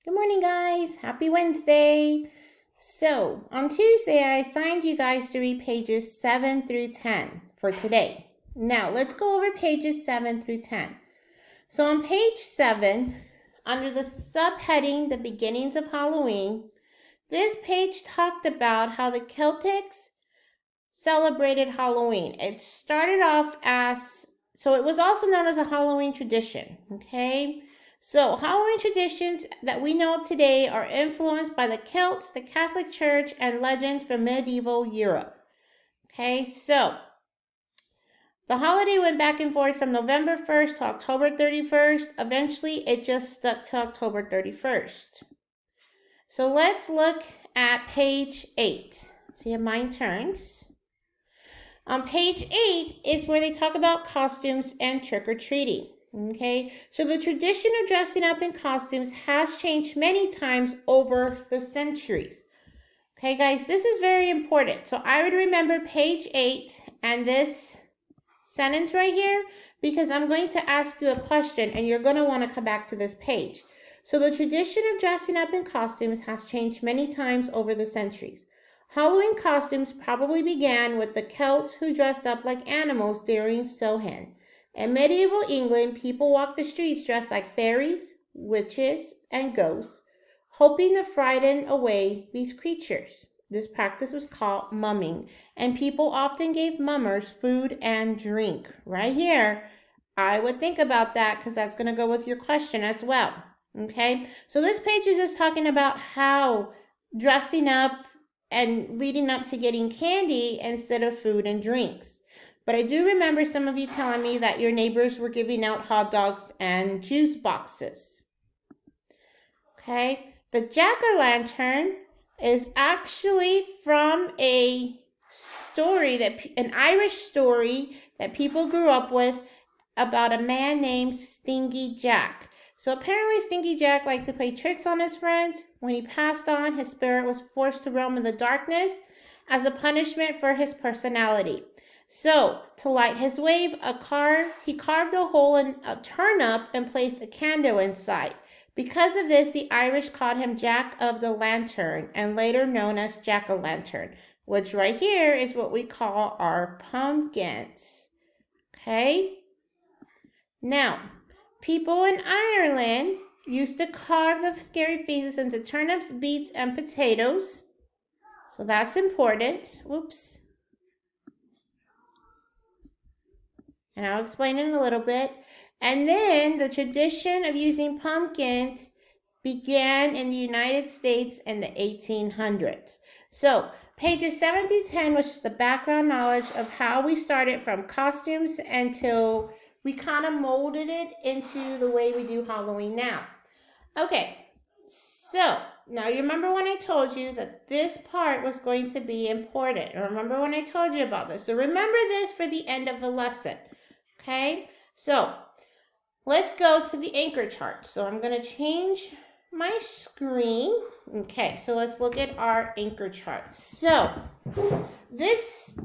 Good morning, guys. Happy Wednesday. So, on Tuesday, I assigned you guys to read pages 7 through 10 for today. Now, let's go over pages 7 through 10. So, on page 7, under the subheading, The Beginnings of Halloween, this page talked about how the Celtics celebrated Halloween. It started off so it was also known as a Halloween tradition, okay? So Halloween traditions that we know of today are influenced by the Celts, the Catholic Church, and legends from medieval Europe. Okay, so the holiday went back and forth from November 1st to October 31st. Eventually, it just stuck to October 31st. So let's look at page 8. See if mine turns. On page 8 is where they talk about costumes and trick-or-treating. Okay, so the tradition of dressing up in costumes has changed many times over the centuries. Okay, guys, this is very important. So I would remember page 8 and this sentence right here because I'm going to ask you a question and you're going to want to come back to this page. So the tradition of dressing up in costumes has changed many times over the centuries. Halloween costumes probably began with the Celts who dressed up like animals during Samhain. In medieval England, people walked the streets dressed like fairies, witches, and ghosts, hoping to frighten away these creatures. This practice was called mumming, and people often gave mummers food and drink. Right here, I would think about that because that's going to go with your question as well. Okay, so this page is just talking about how dressing up and leading up to getting candy instead of food and drinks. But I do remember some of you telling me that your neighbors were giving out hot dogs and juice boxes. Okay, the jack-o'-lantern is actually from an Irish story that people grew up with about a man named Stingy Jack. So apparently Stingy Jack liked to play tricks on his friends. When he passed on, his spirit was forced to roam in the darkness as a punishment for his personality. So, to light his wave, he carved a hole in a turnip and placed a candle inside. Because of this, the Irish called him Jack of the Lantern and later known as Jack-o'-lantern, which right here is what we call our pumpkins. Okay? Now, people in Ireland used to carve the scary faces into turnips, beets, and potatoes. So that's important. Whoops. And I'll explain it in a little bit. And then the tradition of using pumpkins began in the United States in the 1800s. So pages 7 through 10 was just the background knowledge of how we started from costumes until we kind of molded it into the way we do Halloween now. Okay, so now you remember when I told you that this part was going to be important. Remember when I told you about this. So remember this for the end of the lesson. Okay, so let's go to the anchor chart. So I'm going to change my screen. Okay, so let's look at our anchor chart. So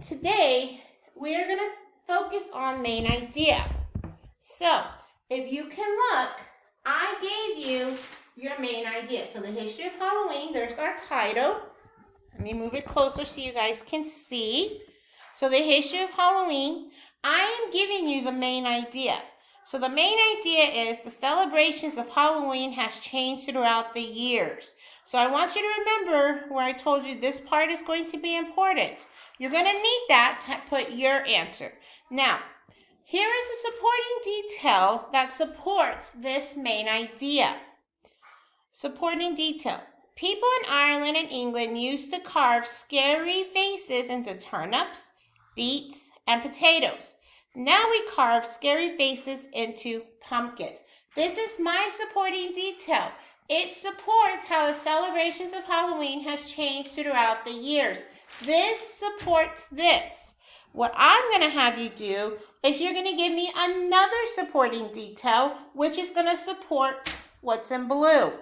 today we're going to focus on main idea. So if you can look, I gave you your main idea. So the history of Halloween, there's our title. Let me move it closer so you guys can see. So the history of Halloween, I am giving you the main idea. So the main idea is the celebrations of Halloween has changed throughout the years. So I want you to remember where I told you this part is going to be important. You're going to need that to put your answer. Now, here is a supporting detail that supports this main idea. Supporting detail. People in Ireland and England used to carve scary faces into turnips, beets, and potatoes. Now we carve scary faces into pumpkins. This is my supporting detail. It supports how the celebrations of Halloween has changed throughout the years. This supports this. What I'm going to have you do is you're going to give me another supporting detail, which is going to support what's in blue.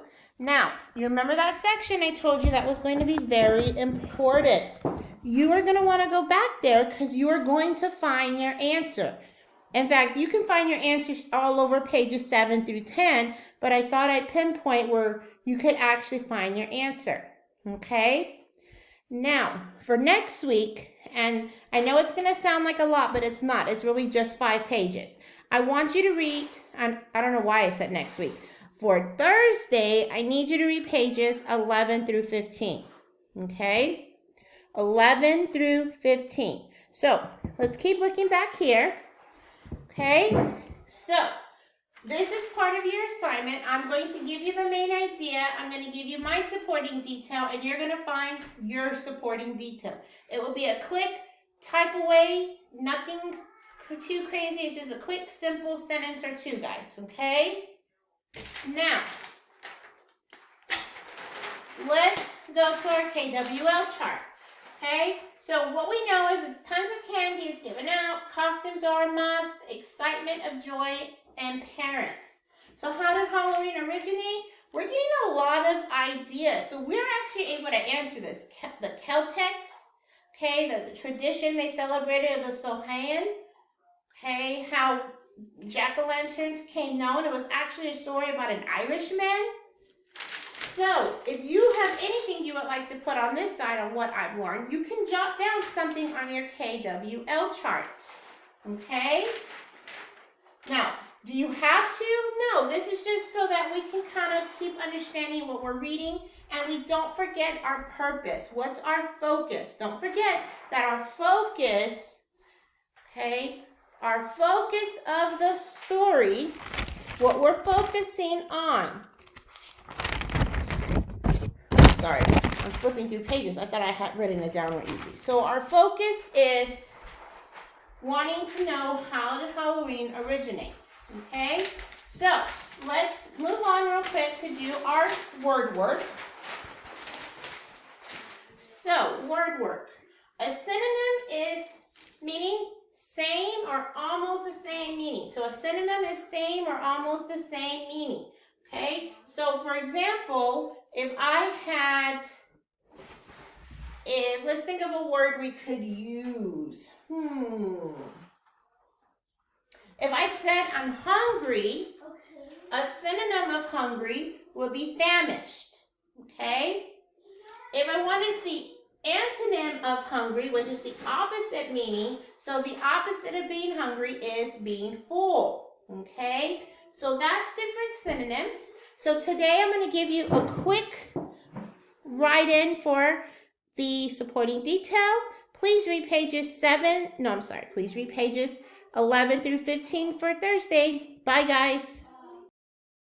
Now, you remember that section I told you that was going to be very important. You are going to want to go back there because you are going to find your answer. In fact, you can find your answers all over pages 7 through 10, but I thought I'd pinpoint where you could actually find your answer, okay? Now, for next week, and I know it's going to sound like a lot, but it's not. It's really just 5 pages. I want you to read, and I don't know why I said next week. For Thursday, I need you to read pages 11 through 15, okay? 11 through 15. So, let's keep looking back here, okay? So, this is part of your assignment. I'm going to give you the main idea. I'm going to give you my supporting detail, and you're going to find your supporting detail. It will be a click, type away, nothing too crazy. It's just a quick, simple sentence or two, guys, okay? Now, let's go to our KWL chart, okay? So what we know is it's tons of candy is given out, costumes are a must, excitement of joy, and parents. So how did Halloween originate? We're getting a lot of ideas. So we're actually able to answer this. The Celtics, okay, the tradition they celebrated of the Samhain, okay, how jack-o'-lanterns came known. It was actually a story about an Irishman. So if you have anything you would like to put on this side on what I've learned, you can jot down something on your KWL chart, okay? Now, do you have to? No, this is just so that we can kind of keep understanding what we're reading and we don't forget our purpose. What's our focus? Don't forget that our focus, okay, our focus of the story, what we're focusing on. Sorry, I'm flipping through pages. I thought I had written it down real easy. So our focus is wanting to know how did Halloween originate, okay? So let's move on real quick to do our word work. So word work. A synonym is meaning same or almost the same meaning. So a synonym is same or almost the same meaning, okay? So for example, if I had, let's think of a word we could use. If I said I'm hungry, a synonym of hungry would be famished, okay? If I wanted the antonym of hungry, which is the opposite meaning, so the opposite of being hungry is being full, okay? So that's different synonyms. So today I'm going to give you a quick write-in for the supporting detail. Please read pages please read pages 11 through 15 for Thursday. Bye, guys.